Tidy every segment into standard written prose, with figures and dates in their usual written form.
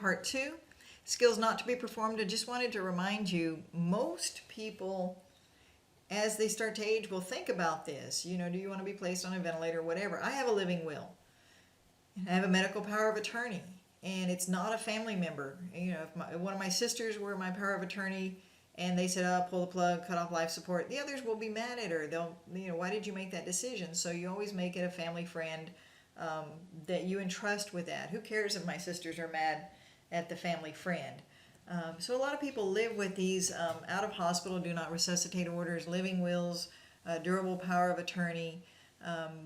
part 2, skills not to be performed. I just wanted to remind you, most people, as they start to age, will think about this. Do you want to be placed on a ventilator or whatever? I have a living will. I have a medical power of attorney, and it's not a family member. If one of my sisters were my power of attorney and they said, oh, pull the plug, cut off life support, the others will be mad at her. They'll, why did you make that decision? So you always make it a family friend that you entrust with that. Who cares if my sisters are mad at the family friend? So a lot of people live with these out of hospital, do not resuscitate orders, living wills, durable power of attorney,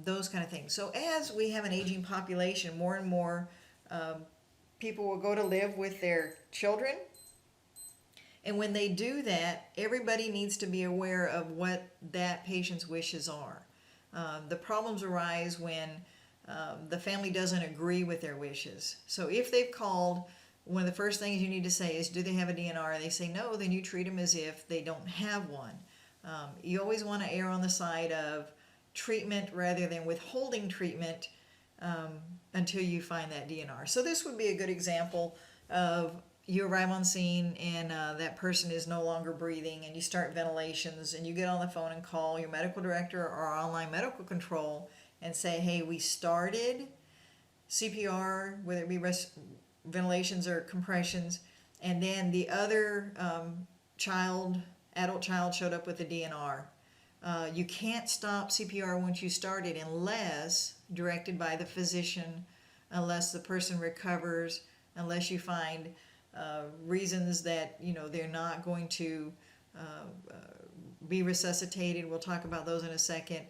those kind of things. So as we have an aging population, more and more people will go to live with their children. And when they do that, everybody needs to be aware of what that patient's wishes are. The problems arise when the family doesn't agree with their wishes. So if they've called, one of the first things you need to say is, do they have a DNR? And they say no, then you treat them as if they don't have one. You always want to err on the side of treatment rather than withholding treatment until you find that DNR. So this would be a good example of you arrive on scene and that person is no longer breathing, and you start ventilations, and you get on the phone and call your medical director or online medical control and say, hey, we started CPR, whether it be ventilations or compressions, and then the other adult child showed up with a DNR. You can't stop CPR once you start it unless directed by the physician, unless the person recovers, unless you find reasons that they're not going to be resuscitated. We'll talk about those in a second.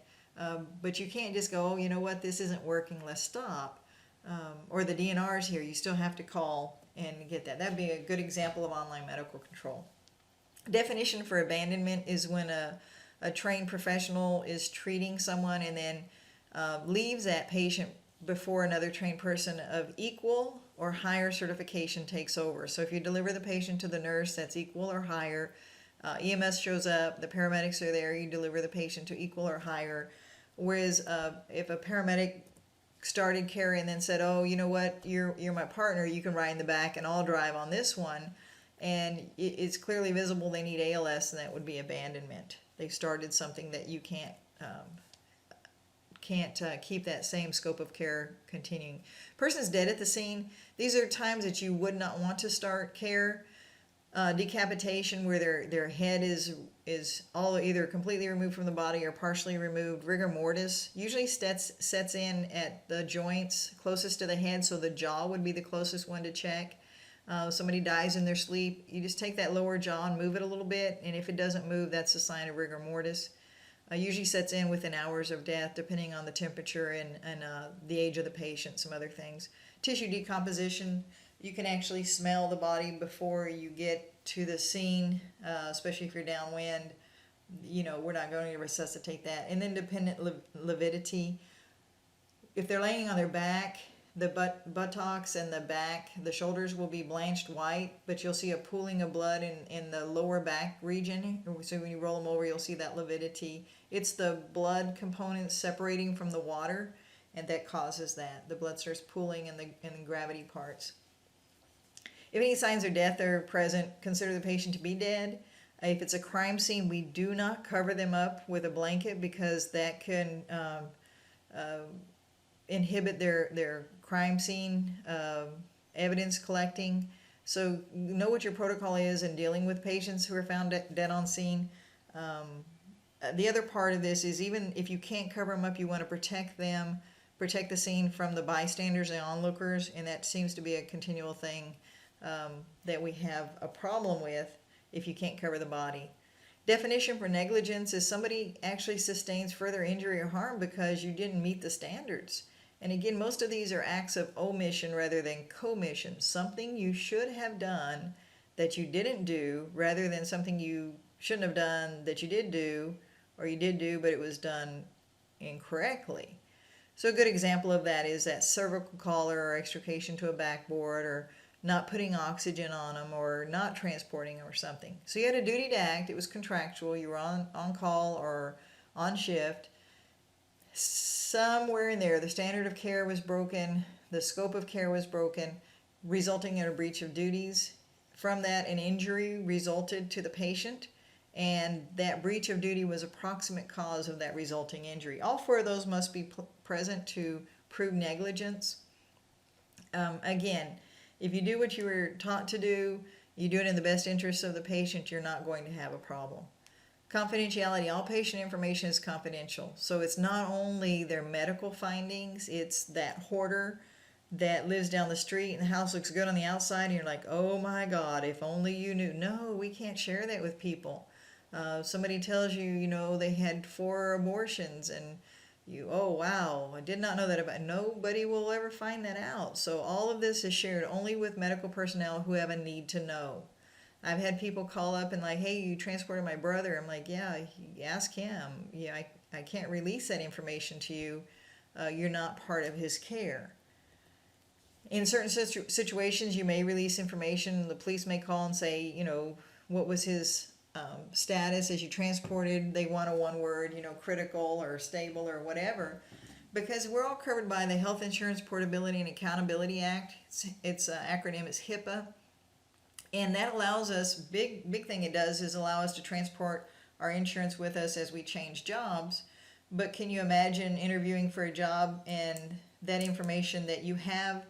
But you can't just go, oh, you know what, this isn't working, let's stop. Or the DNR's here. You still have to call and get that. That'd be a good example of online medical control. Definition for abandonment is when a trained professional is treating someone and then leaves that patient before another trained person of equal or higher certification takes over. So if you deliver the patient to the nurse that's equal or higher, EMS shows up, the paramedics are there, you deliver the patient to equal or higher. Whereas if a paramedic started care and then said, oh, you know what, you're my partner, you can ride in the back and I'll drive on this one, and it's clearly visible they need ALS, and that would be abandonment. They started something that you can't keep that same scope of care continuing. Person's dead at the scene. These are times that you would not want to start care. Decapitation, where their head is all either completely removed from the body or partially removed. Rigor mortis usually sets in at the joints closest to the head, so the jaw would be the closest one to check. Somebody dies in their sleep, you just take that lower jaw and move it a little bit, and if it doesn't move, that's a sign of rigor mortis. Usually sets in within hours of death, depending on the temperature and the age of the patient, some other things. Tissue decomposition, you can actually smell the body before you get to the scene, especially if you're downwind. We're not going to resuscitate that. And then dependent lividity. If they're laying on their back, the buttocks and the back, the shoulders will be blanched white, but you'll see a pooling of blood in the lower back region. So when you roll them over, you'll see that lividity. It's the blood components separating from the water, and that causes that. The blood starts pooling in the gravity parts. If any signs of death are present, consider the patient to be dead. If it's a crime scene, we do not cover them up with a blanket, because that can inhibit their crime scene evidence collecting. So know what your protocol is in dealing with patients who are found dead on scene. The other part of this is, even if you can't cover them up, you want to protect them, protect the scene from the bystanders and onlookers, and that seems to be a continual thing that we have a problem with if you can't cover the body. Definition for negligence is somebody actually sustains further injury or harm because you didn't meet the standards. And again, most of these are acts of omission rather than commission. Something you should have done that you didn't do, rather than something you shouldn't have done that you did do, or you did do but it was done incorrectly. So a good example of that is that cervical collar or extrication to a backboard, or not putting oxygen on them, or not transporting them or something. So you had a duty to act, it was contractual, you were on call or on shift. Somewhere in there, the standard of care was broken, the scope of care was broken, resulting in a breach of duties. From that, an injury resulted to the patient, and that breach of duty was a proximate cause of that resulting injury. All four of those must be present to prove negligence. Again, if you do what you were taught to do, you do it in the best interest of the patient, you're not going to have a problem. Confidentiality, all patient information is confidential. So it's not only their medical findings, it's that hoarder that lives down the street and the house looks good on the outside and you're like, oh my God, if only you knew. No, we can't share that with people. Somebody tells you, you know, they had 4 abortions and you, oh wow, I did not know that about. Nobody will ever find that out. So all of this is shared only with medical personnel who have a need to know. I've had people call up and like, hey, you transported my brother. I'm like, yeah, ask him. Yeah, I can't release that information to you. You're not part of his care. In certain situations, you may release information. The police may call and say, you know, what was his status as you transported? They want a one word, you know, critical or stable or whatever. Because we're all covered by the Health Insurance Portability and Accountability Act. Its acronym is HIPAA. And that allows us, big thing it does is allow us to transport our insurance with us as we change jobs. But can you imagine interviewing for a job and that information that you have,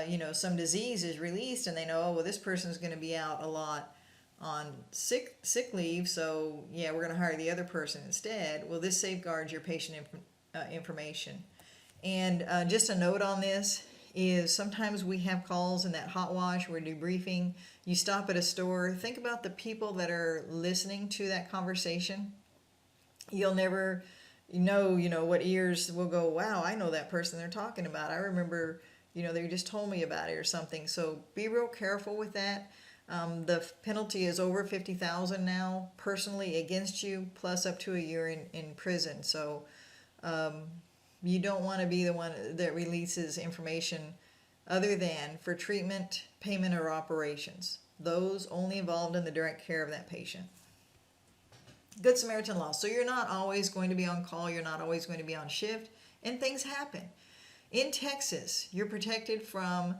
you know, some disease is released and they know, oh, well, this person's going to be out a lot on sick leave, so yeah, we're going to hire the other person instead. Well, this safeguards your patient information. And just a note on this is sometimes we have calls in that hot wash, we're debriefing, you stop at a store, think about the people that are listening to that conversation. You'll never know, you know, what ears will go, wow, I know that person they're talking about. I remember, you know, they just told me about it or something. So be real careful with that. The penalty is over $50,000 now, personally against you, plus up to a year in prison. So you don't want to be the one that releases information other than for treatment, payment, or operations. Those only involved in the direct care of that patient. Good Samaritan law. So you're not always going to be on call. You're not always going to be on shift. And things happen. In Texas, you're protected from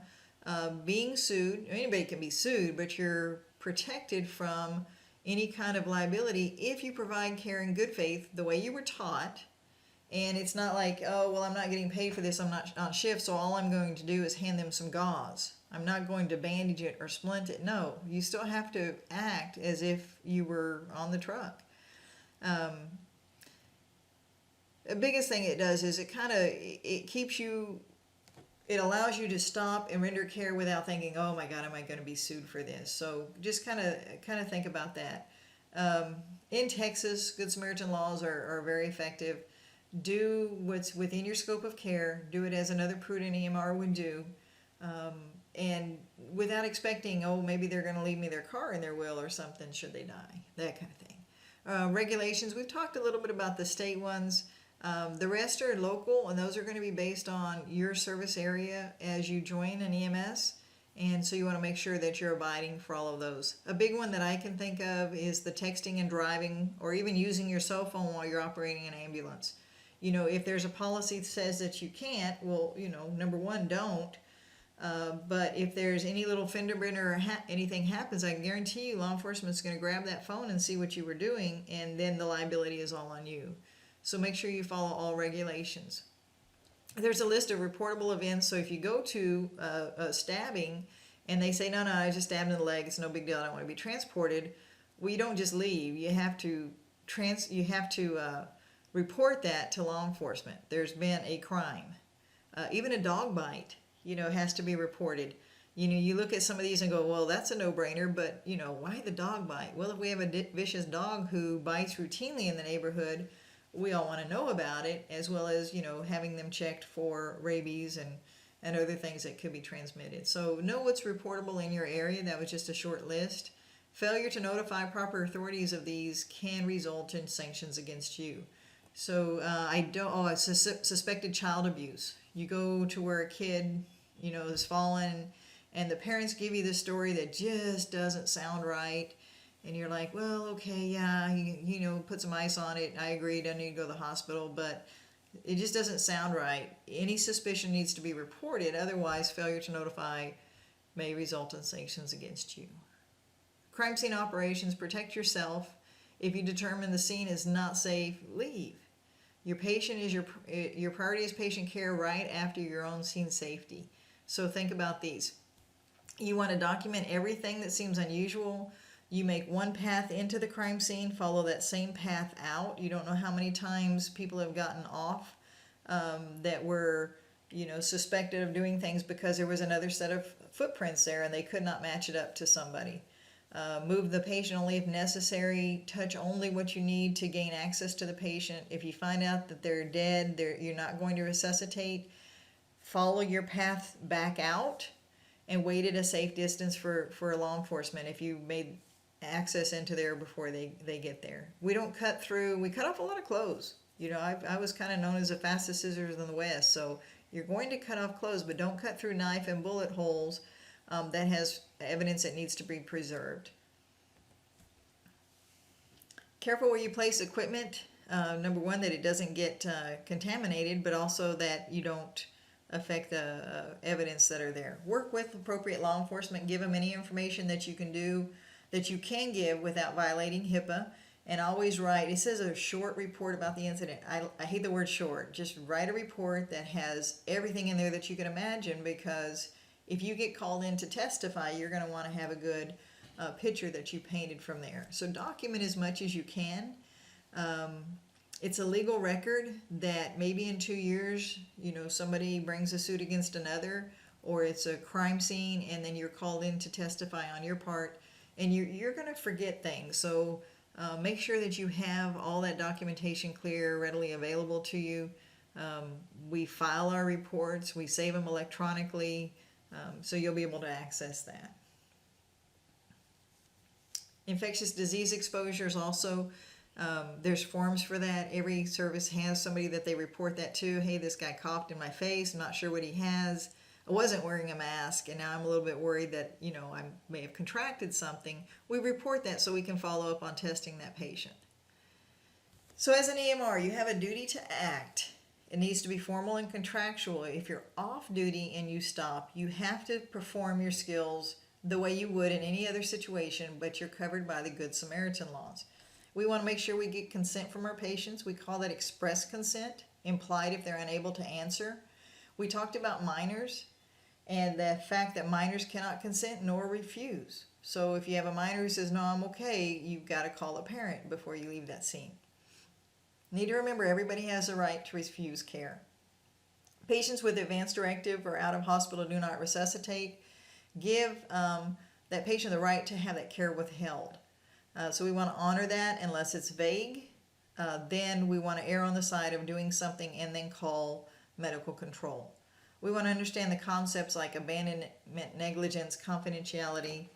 being sued. Anybody can be sued, but you're protected from any kind of liability if you provide care in good faith the way you were taught. And it's not like, oh, well, I'm not getting paid for this, I'm not on shift, so all I'm going to do is hand them some gauze. I'm not going to bandage it or splint it. No, you still have to act as if you were on the truck. The biggest thing it does is it keeps you, it allows you to stop and render care without thinking, oh my God, am I going to be sued for this? So just kind of think about that. In Texas, Good Samaritan laws are very effective. Do what's within your scope of care. Do it as another prudent EMR would do. And without expecting, oh, maybe they're going to leave me their car in their will or something should they die. That kind of thing. Regulations, we've talked a little bit about the state ones. The rest are local, and those are going to be based on your service area as you join an EMS. And so you want to make sure that you're abiding for all of those. A big one that I can think of is the texting and driving, or even using your cell phone while you're operating an ambulance. You know, if there's a policy that says that you can't, well, you know, number one, don't. But if there's any little fender bender or anything happens, I guarantee you law enforcement's going to grab that phone and see what you were doing, and then the liability is all on you. So make sure you follow all regulations. There's a list of reportable events, so if you go to a stabbing and they say, no, I just stabbed in the leg, it's no big deal, I don't want to be transported, well, you don't just leave. You have to report that to law enforcement. There's been a crime. Even a dog bite, you know, has to be reported. You know, you look at some of these and go, well, that's a no-brainer, but, you know, why the dog bite? Well, if we have a vicious dog who bites routinely in the neighborhood, we all want to know about it, as well as, you know, having them checked for rabies and other things that could be transmitted. So know what's reportable in your area. That was just a short list. Failure to notify proper authorities of these can result in sanctions against you. So suspected child abuse. You go to where a kid, you know, has fallen, and the parents give you this story that just doesn't sound right. And you're like, well, okay, yeah, you know, put some ice on it. I agree, doesn't need to go to the hospital, but it just doesn't sound right. Any suspicion needs to be reported. Otherwise, failure to notify may result in sanctions against you. Crime scene operations: protect yourself. If you determine the scene is not safe, leave. Your patient is your priority is patient care right after your own scene safety. So think about these. You want to document everything that seems unusual. You make one path into the crime scene, follow that same path out. You don't know how many times people have gotten off that were, suspected of doing things because there was another set of footprints there and they could not match it up to somebody. Move the patient only if necessary. Touch only what you need to gain access to the patient. If you find out that they're dead, you're not going to resuscitate, follow your path back out and wait at a safe distance for law enforcement if you made access into there before they get there. We don't cut through. We cut off a lot of clothes. I was kind of known as the fastest scissors in the West, so you're going to cut off clothes, but don't cut through knife and bullet holes. That has evidence that needs to be preserved. Careful where you place equipment. Number one, that it doesn't get contaminated, but also that you don't affect the evidence that are there. Work with appropriate law enforcement. Give them any information that you can give without violating HIPAA. And always write, it says a short report about the incident. I hate the word short. Just write a report that has everything in there that you can imagine, because if you get called in to testify, you're going to want to have a good picture that you painted from there. So document as much as you can. It's a legal record that maybe in 2 years, somebody brings a suit against another, or it's a crime scene and then you're called in to testify on your part, and you're going to forget things. So make sure that you have all that documentation clear, readily available to you. We file our reports, we save them electronically, so you'll be able to access that. Infectious disease exposures also, there's forms for that. Every service has somebody that they report that to. Hey, this guy coughed in my face, I'm not sure what he has. I wasn't wearing a mask, and now I'm a little bit worried that, I may have contracted something. We report that so we can follow up on testing that patient. So as an EMR, you have a duty to act. It needs to be formal and contractual. If you're off duty and you stop, you have to perform your skills the way you would in any other situation, but you're covered by the Good Samaritan laws. We want to make sure we get consent from our patients. We call that express consent, implied if they're unable to answer. We talked about minors and the fact that minors cannot consent nor refuse. So if you have a minor who says, no, I'm okay, you've got to call a parent before you leave that scene. Need to remember, everybody has a right to refuse care. Patients with advanced directive or out of hospital do not resuscitate. Give that patient the right to have that care withheld. So we want to honor that unless it's vague. Then we want to err on the side of doing something and then call medical control. We want to understand the concepts like abandonment, negligence, confidentiality,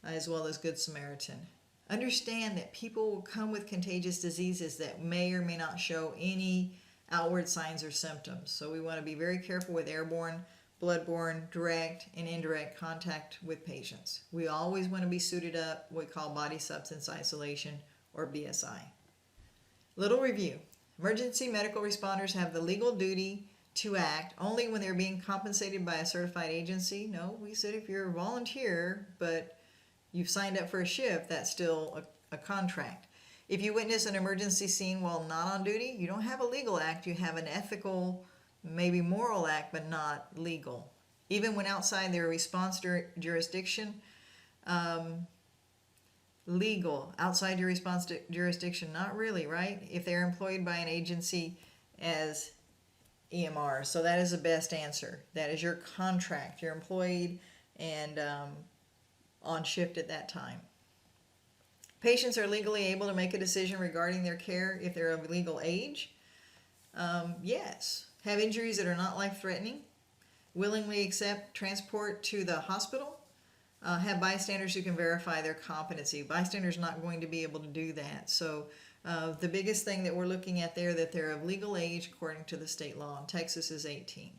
as well as Good Samaritan. Understand that people will come with contagious diseases that may or may not show any outward signs or symptoms. So we want to be very careful with airborne, bloodborne, direct, and indirect contact with patients. We always want to be suited up, what we call body substance isolation, or BSI. Little review. Emergency medical responders have the legal duty to act only when they're being compensated by a certified agency. No, we said if you're a volunteer, but you've signed up for a shift, that's still a contract. If you witness an emergency scene while not on duty, you don't have a legal act, you have an ethical, maybe moral act, but not legal. Even when outside their response jurisdiction, legal. Outside your response jurisdiction, not really, right? If they're employed by an agency as EMR. So that is the best answer. That is your contract. You're employed and on shift at that time. Patients are legally able to make a decision regarding their care if they're of legal age. Yes. Have injuries that are not life-threatening. Willingly accept transport to the hospital. Have bystanders who can verify their competency. Bystanders not going to be able to do that. So the biggest thing that we're looking at there, that they're of legal age according to the state law. In Texas is 18.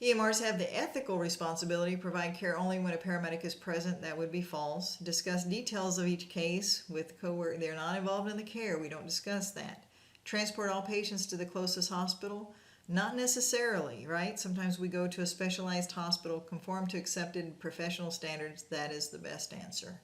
EMRs have the ethical responsibility to provide care only when a paramedic is present. That would be false. Discuss details of each case with coworkers. They're not involved in the care. We don't discuss that. Transport all patients to the closest hospital. Not necessarily, right? Sometimes we go to a specialized hospital, conform to accepted professional standards. That is the best answer.